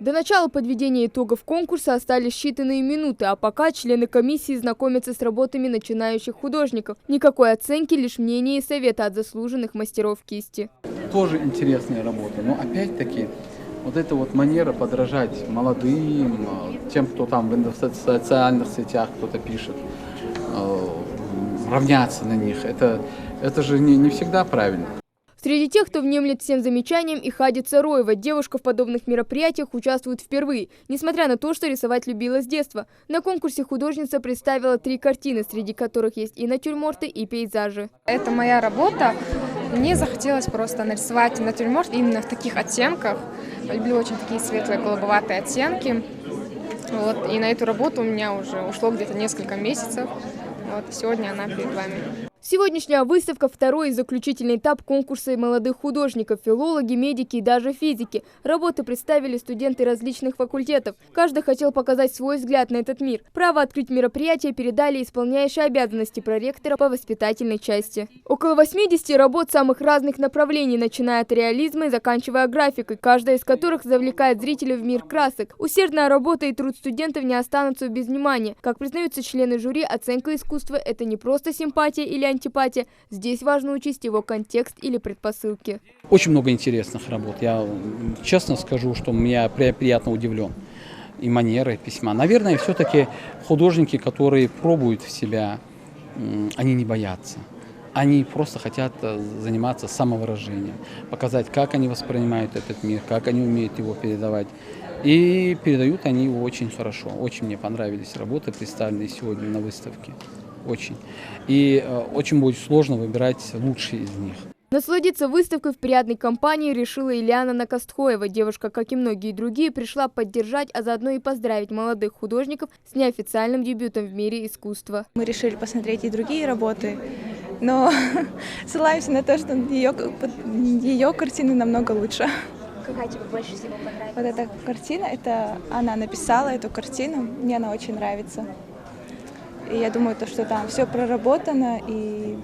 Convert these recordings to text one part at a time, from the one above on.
До начала подведения итогов конкурса остались считанные минуты, а пока члены комиссии знакомятся с работами начинающих художников. Никакой оценки, лишь мнение и советы от заслуженных мастеров кисти. Тоже интересные работы, но опять-таки вот эта вот манера подражать молодым, тем, кто там в социальных сетях кто-то пишет, равняться на них, это же не всегда правильно. Среди тех, кто внемлет всем замечаниям, и Хади Цароева. Девушка в подобных мероприятиях участвует впервые, несмотря на то, что рисовать любила с детства. На конкурсе художница представила 3 картины, среди которых есть и натюрморты, и пейзажи. Это моя работа. Мне захотелось просто нарисовать натюрморт именно в таких оттенках. Люблю очень такие светлые голубоватые оттенки. Вот. И на эту работу у меня уже ушло где-то несколько месяцев. Вот. Сегодня она перед вами. Сегодняшняя выставка – второй и заключительный этап конкурса молодых художников, филологи, медики и даже физики. Работы представили студенты различных факультетов. Каждый хотел показать свой взгляд на этот мир. Право открыть мероприятие передали исполняющие обязанности проректора по воспитательной части. Около 80 работ самых разных направлений, начиная от реализма и заканчивая графикой, каждая из которых завлекает зрителей в мир красок. Усердная работа и труд студентов не останутся без внимания. Как признаются члены жюри, оценка искусства – это не просто симпатия или антипатия. Здесь важно учесть его контекст или предпосылки. Очень много интересных работ. Я честно скажу, что меня приятно удивлен. И манеры письма. Наверное, все-таки художники, которые пробуют в себя, они не боятся. Они просто хотят заниматься самовыражением, показать, как они воспринимают этот мир, как они умеют его передавать. И передают они его очень хорошо. Очень мне понравились работы, представленные сегодня на выставке. Очень. И очень будет сложно выбирать лучшие из них. Насладиться выставкой в приятной компании решила Ильяна Накостхоева. Девушка, как и многие другие, пришла поддержать, а заодно и поздравить молодых художников с неофициальным дебютом в мире искусства. Мы решили посмотреть и другие работы, но ссылаемся на то, что ее картины намного лучше. Какая тебе больше всего понравилась? Вот эта картина, она написала эту картину, мне она очень нравится. И я думаю, что там все проработано, и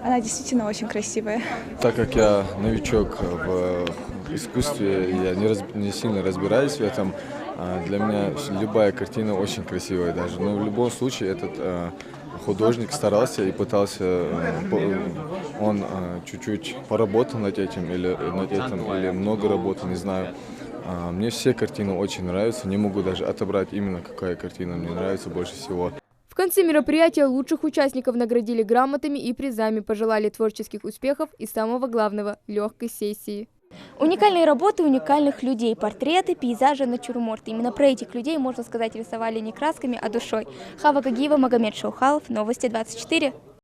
она действительно очень красивая. Так как я новичок в искусстве, я не сильно разбираюсь в этом, для меня любая картина очень красивая даже. Но в любом случае этот художник старался и пытался, он чуть-чуть поработал над этим или много работал, не знаю. Мне все картины очень нравятся, не могу даже отобрать именно какая картина мне нравится больше всего. В конце мероприятия лучших участников наградили грамотами и призами, пожелали творческих успехов и, самого главного, легкой сессии. Уникальные работы уникальных людей, портреты, пейзажи, натюрморты. Именно про этих людей, можно сказать, рисовали не красками, а душой. Хава Гагиева, Магомед Шаухалов, Новости 24.